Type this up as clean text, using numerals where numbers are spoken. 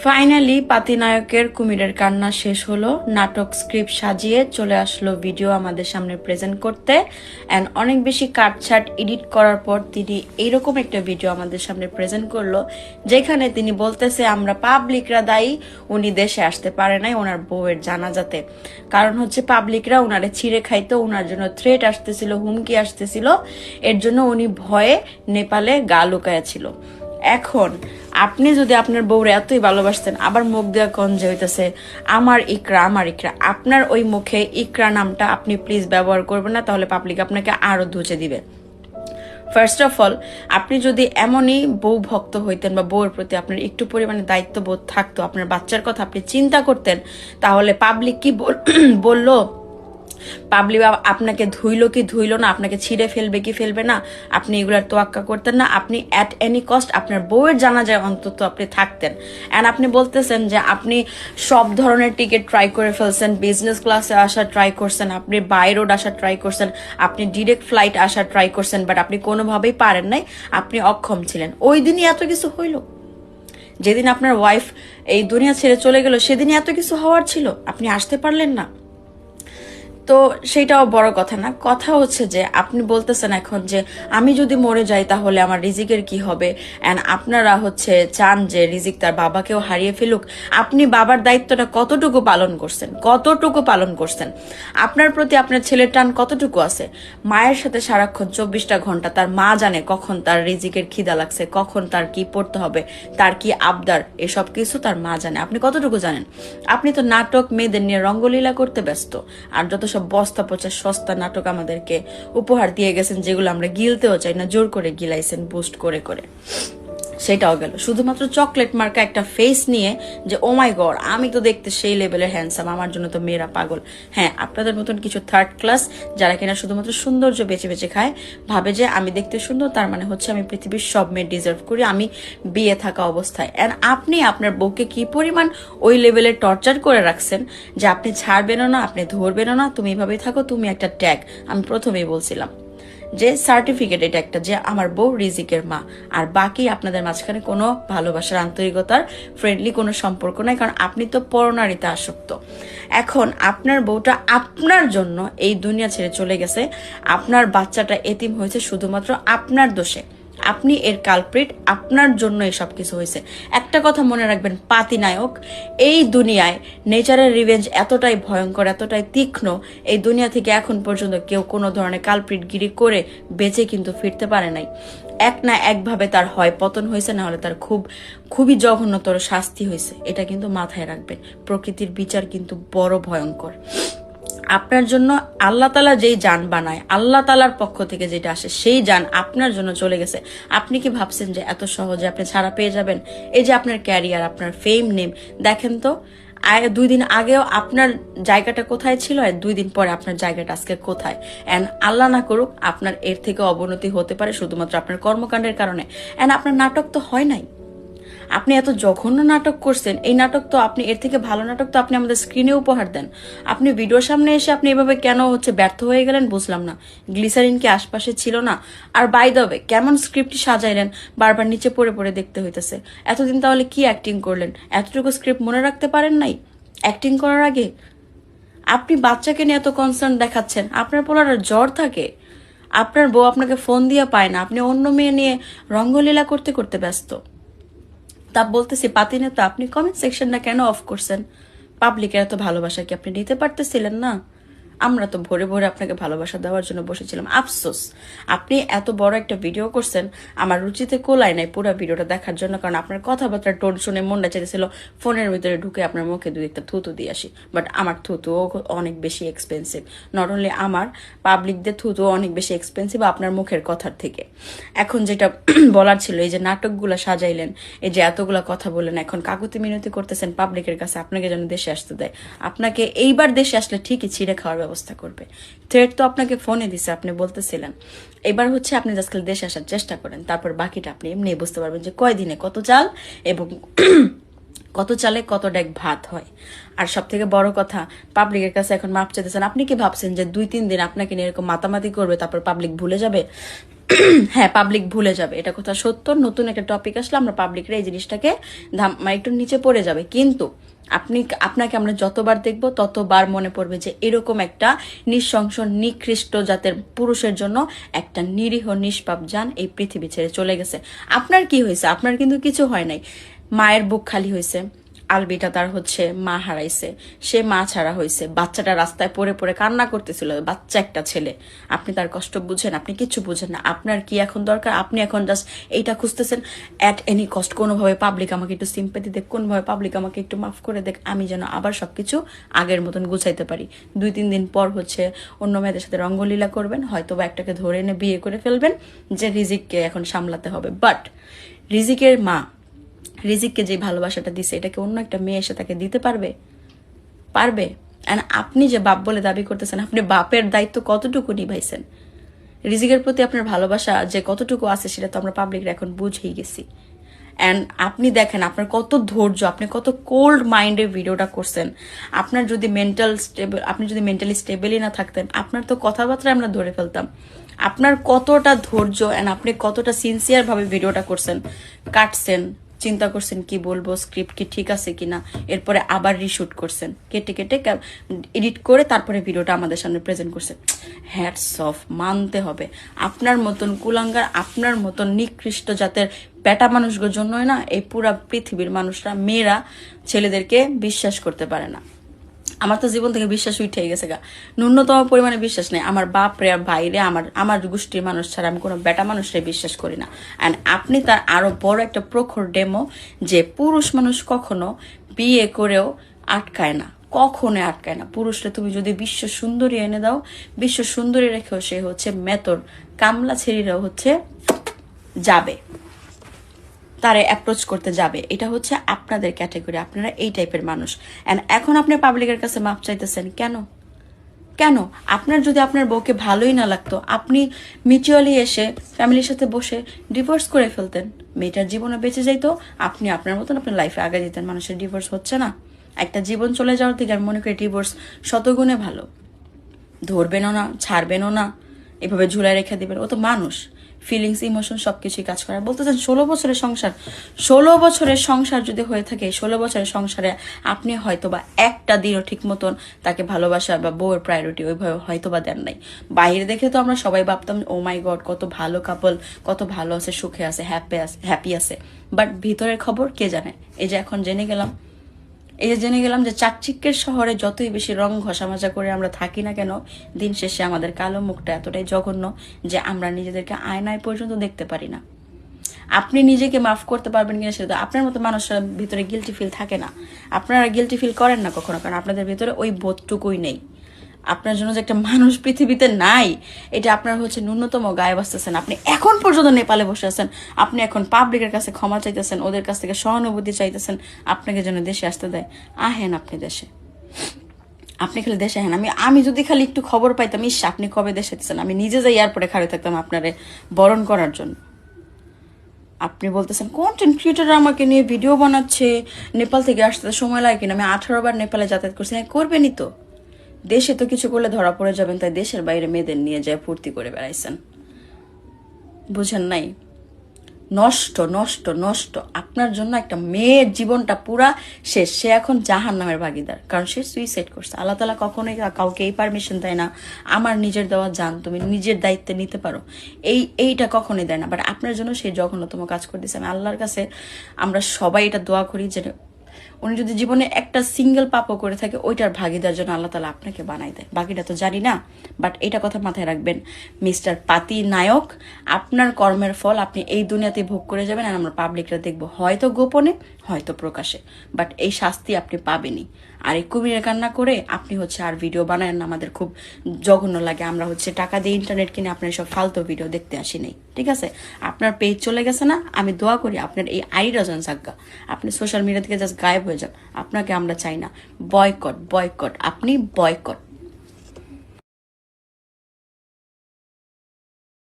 Finally পাতিনায়কের কুমিরের কান্না শেষ হলো। নাটক স্ক্রিপ্ট সাজিয়ে চলে আসলো ভিডিও আমাদের সামনে প্রেজেন্ট করতে, অ্যান্ড অনেক বেশি কাটছাট এডিট করার পর তিনি এইরকম একটা ভিডিও আমাদের সামনে প্রেজেন্ট করলো, যেখানে তিনি বলতেছে আমরা পাবলিকরা দায়ী, উনি দেশে আসতে পারে নাই ওনার বউয়ের জানাজাতে। কারণ হচ্ছে পাবলিকরা উনারে ছিঁড়ে খাইতো, উনার জন্য থ্রেট আসতেছিল, হুমকি আসতেছিল, এর জন্য উনি ভয়ে নেপালে গা লুকাইয়াছিল। এখন আপনি যদি আপনার বউরে এতই ভালোবাসতেন, আবার মুখ দেওয়া কঞ্জে হইতেছে আমার ইকরা আমার ইকরা, আপনার ওই মুখে ইকরা নামটা আপনি প্লিজ ব্যবহার করবেন না, তাহলে পাবলিক আপনাকে আরো ধুচে দিবে। ফার্স্ট অফ অল, আপনি যদি এমনই বউ ভক্ত হইতেন বা বউয়ের প্রতি আপনার একটু পরিমাণে দায়িত্ববোধ থাকতো, আপনার বাচ্চার কথা আপনি চিন্তা করতেন, তাহলে পাবলিক কি বললো, পাবলিক আপনাকে ধুইলো কি ধুইলো না, আপনাকে ছিঁড়ে ফেলবে কি ফেলবে না, আপনি এগুলার তোয়াক্কা করতেন না। আপনি অ্যাট এনি কস্ট আপনার বউয়ের জানাজায় অন্তত আপনি থাকতেন। অ্যান্ড আপনি বলতেছেন যে আপনি সব ধরনের টিকিট ট্রাই করে ফেলছেন, বিজনেস ক্লাসে আসা ট্রাই করছেন, আপনি বাই রোড আসা ট্রাই করছেন, আপনি ডিরেক্ট ফ্লাইট আসা ট্রাই করছেন, বাট আপনি কোনোভাবেই পারেন নাই, আপনি অক্ষম ছিলেন। ওই দিনই এত কিছু হইল, যেদিন আপনার ওয়াইফ এই দুনিয়া ছেড়ে চলে গেল সেদিনই এত কিছু হওয়ার ছিল, আপনি আসতে পারলেন না। তো সেইটাও বড় কথা না, কথা হচ্ছে যে আপনি বলতেছেন এখন যে আমি যদি মরে যাই তাহলে আমার রিজিকের কি হবে, অ্যান্ড আপনারা হচ্ছে চান যে রিজিক তার বাবাকেও হারিয়ে ফেলুক। আপনি বাবার দায়িত্বটা কতটুকু পালন করছেন, কতটুকু পালন করছেন, আপনার প্রতি আপনার ছেলের টান কতটুকু আছে। মায়ের সাথে সারাক্ষণ 24টা ঘন্টা, তার মা জানে কখন তার রিজিকের খিদা লাগছে, কখন তার কি পড়তে হবে, তার কি আবদার, এসব কিছু তার মা জানে। আপনি কতটুকু জানেন? আপনি তো নাটক, মেয়েদের নিয়ে রঙ্গলীলা করতে ব্যস্ত, আর যত সব বস্তা পচা সস্তা নাটক আমাদেরকে উপহার দিয়ে গেছেন, যেগুলো আমরা গিলতেও চাই না, জোর করে গিলাইছেন বুস্ট করে করে। সেটাও গেল, শুধুমাত্র চকলেট মার্কা একটা ফেস নিয়ে যে ও মাই গড আমি তো দেখতে সেই লেভেলের হ্যান্ডসাম, আমার জন্য তো মেয়েরা পাগল। হ্যাঁ, আপনাদের মতন কিছু থার্ড ক্লাস যারা কিনা শুধুমাত্র সৌন্দর্য বেছে বেছে খায়, ভাবে যে আমি দেখতে সুন্দর, তার মানে হচ্ছে আমি পৃথিবীর সব মেয়ে ডিজার্ভ করি, আমি বিয়ে থাকা অবস্থায়। অ্যান্ড আপনি আপনার বউকে কি পরিমাণ ওই লেভেলে টর্চার করে রাখছেন যে আপনি ছাড়বেনও না, আপনি ধরবেনও না, তুমি এভাবেই থাকো, তুমি একটা ট্যাগ। আমি প্রথমেই বলছিলাম যে সার্টিফিকেট এটা একটা, যে আমার বউ রিজিকের মা, আর বাকি আপনাদের মাঝখানে কোনো ভালোবাসার, আন্তরিকতার, ফ্রেন্ডলি কোনো সম্পর্ক নাই, কারণ আপনি তো পরনারীতে আসক্ত। এখন আপনার বউটা আপনার জন্য এই দুনিয়া ছেড়ে চলে গেছে, আপনার বাচ্চাটা এতিম হয়েছে শুধুমাত্র আপনার দোষে, আপনি এর কালপ্রিট, আপনার জন্য এসব কিছু হয়েছে। একটা কথা মনে রাখবেন, পাতিনায়ক, এই দুনিয়ায় নেচারের রিভেঞ্জ এতটাই ভয়ঙ্কর, এতটাই তীক্ষ্ণ, এই দুনিয়া থেকে এখন পর্যন্ত কেউ কোনো ধরনের কালপ্রিটগিরি করে বেঁচে কিন্তু ফিরতে পারে নাই। এক না একভাবে তার হয় পতন হয়েছে, না হলে তার খুবই জঘন্যতর শাস্তি হয়েছে। এটা কিন্তু মাথায় রাখবেন, প্রকৃতির বিচার কিন্তু বড় ভয়ঙ্কর। আপনার জন্য আল্লাহ তালা যেই জান বানায়, আল্লাহ তালার পক্ষ থেকে যেটা আসে সেই জান আপনার জন্য চলে গেছে। আপনি কি ভাবছেন যে এত সহজে আপনি ছাড়া পেয়ে যাবেন? এই যে আপনার ক্যারিয়ার, আপনার ফেম, নেম, দেখেন তো 2 দিন আগেও আপনার জায়গাটা কোথায় ছিল, আর 2 দিন পরে আপনার জায়গাটা আজকে কোথায়। অ্যান্ড আল্লাহ না করুক আপনার এর থেকে অবনতি হতে পারে শুধুমাত্র আপনার কর্মকাণ্ডের কারণে। অ্যান্ড আপনার নাটক তো হয় নাই, আপনি এত জঘন্য নাটক করছেন, এই নাটক তো আপনি, এর থেকে ভালো নাটক তো আপনি আমাদের স্ক্রিনে উপহার দেন। আপনি ভিডিওর সামনে এসে আপনি এভাবে কেন ব্যর্থ হয়ে গেলেন বুঝলাম না। গ্লিসারিন কি আশপাশে ছিল না? আর বাই দ্য ওয়ে, কেমন স্ক্রিপ্টটি সাজাইলেন, বারবার নিচে পড়ে পড়ে দেখতে হইতেছে। এতদিন তাহলে কি অ্যাক্টিং করলেন? এতটুকু স্ক্রিপ্ট মনে রাখতে পারেন নাই অ্যাক্টিং করার আগে? আপনি বাচ্চাকে নিয়ে এত কনসার্ন দেখাচ্ছেন, আপনার পোলার জ্বর থাকে, আপনার বউ আপনাকে ফোন দিয়ে পায় না, আপনি অন্য মেয়ে নিয়ে রঙ্গলীলা করতে করতে ব্যস্ত। তা বলতেছি পাতি নেতা, আপনি কমেন্ট সেকশনটা কেন অফ করছেন? পাবলিকের এত ভালোবাসা কি আপনি নিতে পারতেছিলেন না? আমরা তো ভরে ভরে আপনাকে ভালোবাসা দেওয়ার জন্য বসেছিলাম। আফসোস, আপনি এত বড় একটা ভিডিও করছেন, আমার রুচিতে কোলায় নাই পুরো ভিডিওটা দেখার জন্য, কারণ আপনার কথাবার্তার টোন শুনে মনটা চাইতেছিল ফোনের ভিতরে ঢুকে আপনার মুখে 2-1টা থুতু দিয়ে আসি। বাট আমার থুতুও অনেক বেশি এক্সপেন্সিভ, নট অনলি আমার, পাবলিকদের থুতুও অনেক বেশি এক্সপেন্সিভ আপনার মুখের কথার থেকে। এখন যেটা বলার ছিল, এই যে নাটকগুলো সাজাইলেন, এই যে এতগুলা কথা বললেন, এখন কাকুতি মিনতি করতেছেন পাবলিকের কাছে আপনাকে যেন দেশে আসতে দেয়। আপনাকে এইবার দেশে আসলে ঠিকই ছিঁড়ে খাওয়ার ব্যবস্থা করবে। থ্রেড তো আপনাকে ফোনে দিছে, আপনি বলতেছিলেন। এবার হচ্ছে আপনি জাস্ট দেশে আসার চেষ্টা করেন, তারপর বাকিটা আপনি এমনি বুঝতে পারবেন যে কয়দিনে কত চাল এবং কত চালে কত ডেক ভাত হয়। আর সব থেকে বড় কথা, পাবলিকের কাছে এখন মাপ চাইতেছেন। আপনি কি ভাবছেন যে 2-3 দিন আপনাকে নিয়ে এরকম মাতামাতি করবে, তারপর পাবলিক ভুলে যাবে? হ্যাঁ, পাবলিক ভুলে যাবে, এটা কথা সত্য। নতুন একটা টপিক আসলে আমরা পাবলিকরা এই জিনিসটাকে একটু নিচে পড়ে যাবে, কিন্তু আপনাকে আমরা যতবার দেখব ততবার মনে পড়বে যে এরকম একটা নিঃশংস নিকৃষ্ট জাতের পুরুষের জন্য একটা নিরীহ নিষ্পাপ জান এই পৃথিবী ছেড়ে চলে গেছে। আপনার কি হয়েছে? আপনার কিন্তু কিছু হয় নাই। মায়ের বুক খালি হয়েছে, আলবিটা তার মা হারাইছে, সে মা ছাড়া হয়েছে, বাচ্চাটা রাস্তায় পড়ে পড়ে কান্না করতেছিল, বাচ্চা একটা ছেলে। আপনি তার কষ্ট বুঝেন? আপনি কিছু বুঝেন না। আপনার কি এখন দরকার? আপনি এখন জাস্ট এইটা খুঁজতেছেন অ্যাট এনি কস্ট, কোনোভাবে পাবলিক আমাকে একটু সিম্পাথি দেখ, কোনোভাবে পাবলিক আমাকে একটু মাফ করে দেখ, আমি যেন আবার সবকিছু আগের মতন গুছাইতে পারি। 2-3 দিন পর অন্য মেয়েদের সাথে রঙ্গলীলা করবেন, হয়তো বা একটাকে ধরে এনে বিয়ে করে ফেলবেন যে রিজিককে এখন সামলাতে হবে। বাট রিজিকের মা রিজিককে যে ভালোবাসাটা দিছে, এটাকে অন্য একটা মেয়ে এসে তাকে দিতে পারবে? অ্যান্ড আপনি যে বাপ বলে দাবি করতেছেন, আপনি বাপের দায়িত্ব কতটুকু নিভাইছেন? রিজিকের প্রতি আপনার ভালোবাসা যে কতটুকু আছে সেটা তো আমরা পাবলিকরা এখন বুঝেই গেছি। অ্যান্ড আপনি দেখেন আপনার কত ধৈর্য, আপনি কত কোল্ড মাইন্ডে ভিডিওটা করছেন। আপনার যদি আপনি যদি মেন্টালি স্টেবলই না থাকতেন, আপনার তো কথাবার্তা আমরা ধরে ফেলতাম। আপনার কতটা ধৈর্য অ্যান্ড আপনি কতটা সিনসিয়ার ভাবে ভিডিওটা করছেন, কাটছেন, চিন্তা করছেন কি বলবো, স্ক্রিপ্ট কি ঠিক আছে কিনা, এরপরে আবার রিশুট করছেন, কেটে কেটে এডিট করে তারপরে ভিডিওটা আমাদের সামনে প্রেজেন্ট করছেন। হ্যাটস অফ, মানতে হবে। আপনার মতন কুলাঙ্গার, আপনার মতন নিকৃষ্ট জাতের বেটা মানুষগুলোর জন্যই না এই পুরা পৃথিবীর মানুষরা, মেয়েরা ছেলেদেরকে বিশ্বাস করতে পারে না। আমার তো জীবন থেকে বিশ্বাস উঠে গেছে গা, ন্যূনতম পরিমাণে বিশ্বাস নেই। আমার বাপ রে, ভাইরে, আমার গোষ্ঠীর মানুষ ছাড়া আমি কোনো বেটা মানুষরে বিশ্বাস করি না। অ্যান্ড আপনি তার আরো বড় একটা প্রখর ডেমো যে পুরুষ মানুষ কখনো বিয়ে করেও আটকায় না, কখনো আটকায় না। পুরুষরা তুমি যদি বিশ্ব সুন্দরী এনে দাও, বিশ্ব সুন্দরী রেখেও সে মেতর কামলা ছেড়িরাও যাবে, তারে অ্যাপ্রোচ করতে যাবে। এটা আপনাদের ক্যাটাগরি, আপনারা এই টাইপের মানুষ। অ্যান্ড এখন আপনি পাবলিকের কাছে মাপ চাইতেছেন কেন? কেন? আপনার যদি আপনার বউকে ভালোই না লাগতো, আপনি মিউচুয়ালি এসে ফ্যামিলির সাথে বসে ডিভোর্স করে ফেলতেন, মেয়েটার জীবনে বেঁচে যাইতো, আপনি আপনার মতন আপনার লাইফে আগে দিতেন। মানুষের ডিভোর্স হচ্ছে না, একটা জীবন চলে যাওয়ার থেকে আমি মনে করি ডিভোর্স শতগুণে ভালো। ধরবেনও না, ছাড়বেনও না, এভাবে ঝুলাই রেখে দিবেন। ও তো মানুষ, ফিলিংস, ইমোশন সবকিছুই কাজ করে। বলতেছেন 16 বছরের সংসার, 16 বছরের সংসার যদি হয়ে থাকে, 16 বছরের সংসারে আপনি হয়তো বা একটা দিনও ঠিক মতন তাকে ভালোবাসা বা বউয়ের প্রায়োরিটি ওইভাবে হয়তো বা দেন নাই। বাইরে দেখে তো আমরা সবাই ভাবতাম ও মাই গড কত ভালো কাপল, কত ভালো আছে, সুখে আছে, হ্যাপি আছে। বাট ভিতরের খবর কে জানে? এই যে এখন জেনে গেলাম যে চাকচিক্যের শহরে যতই বেশি রং ঘষামাজা করে আমরা থাকি না কেন, দিন শেষে আমাদের কালো মুখটা এতটাই জঘন্য যে আমরা নিজেদেরকে আয়নায় পর্যন্ত দেখতে পারি না। আপনি নিজেকে মাফ করতে পারবেন কিনা সেটা, আপনার মতো মানুষের ভিতরে গিলটি ফিল থাকে না। আপনারা গিলটি ফিল করেন না কখনো, কারণ আপনাদের ভিতরে ওই বোধটুকুই নেই। আপনার জন্য যে একটা মানুষ পৃথিবীতে নাই, এটা আপনার ন্যূনতম গায়ে বাঁচতেছেন। আপনি এখন পর্যন্ত নেপালে বসে আছেন, আপনি এখন পাবলিকের কাছে ক্ষমা চাইতেছেন, ওদের কাছ থেকে সহানুভূতি চাইতেছেন, আপনাকে যেন দেশে আসতে দেয়। আহেন আপনি দেশে, আপনি খালি দেশে আহেন। আমি যদি খালি একটু খবর পাইতাম, ইস আপনি কবে দেশে যেতেছেন, আমি নিজে যাই এয়ারপোর্টে খাড়ি থাকতাম আপনারে বরণ করার জন্য। আপনি বলতেছেন কন্টেন্ট ক্রিয়েটার আমাকে নিয়ে ভিডিও বানাচ্ছে, নেপাল থেকে আসতে সময় লাগে কিনা? আমি 18 বার নেপালে যাতায়াত করছি। হ্যাঁ, করবেনই তো, দেশে তো কিছু করলে ধরা পড়ে যাবেন, তাই দেশের বাইরে মেয়েদের নিয়ে যায় ফুর্তি করে বেড়াইছেন। বুঝেন নাই? নষ্ট নষ্ট নষ্ট। আপনার জন্য একটা মেয়ের জীবনটা পুরা শেষ। সে এখন জাহান্নামের ভাগিদার, কারণ সে সুইসাইড করছে। আল্লাহ তাআলা কখনোই কাউকে এই পারমিশন দেয় না, আমার নিজের দেওয়া জান তুমি নিজের দায়িত্বে নিতে পারো, এইটা কখনোই দেয় না। বাট আপনার জন্য সে জঘন্যতম কাজ করতেছে। আমি আল্লাহর কাছে, আমরা সবাই এটা দোয়া করি যে উনি যদি জীবনে একটা সিঙ্গেল পাপও করে থাকে, ওইটার ভাগিদার জন্য আল্লাহ তাআলা আপনাকে বানাই দেয়। বাকিটা তো জানি না, বাট এটা কথা মাথায় রাখবেন মিস্টার পাতি নায়ক, আপনার কর্মের ফল আপনি এই দুনিয়াতে ভোগ করে যাবেন। আর আমরা পাবলিকরা দেখবো, হয়তো গোপনে হয়তো প্রকাশে, বাট এই শাস্তি আপনি পাবেনই। আর এই কুমিরের কান্না করে আপনি আর ভিডিও বানায়েন না, আমাদের খুব জঘন্য লাগে। আমরা টাকা দিয়ে ইন্টারনেট কিনে আপনার সব ফালতু ভিডিও দেখতে আসি নাই, ঠিক আছে? আপনার পেজ চলে গেছে না, আমি দোয়া করি আপনার এই আইডিটা যেন থাকা, আপনি সোশ্যাল মিডিয়া থেকে জাস্ট গায়েব হয়ে যান। আপনাকে আমরা চাই না। বয়কট, আপনি বয়কট।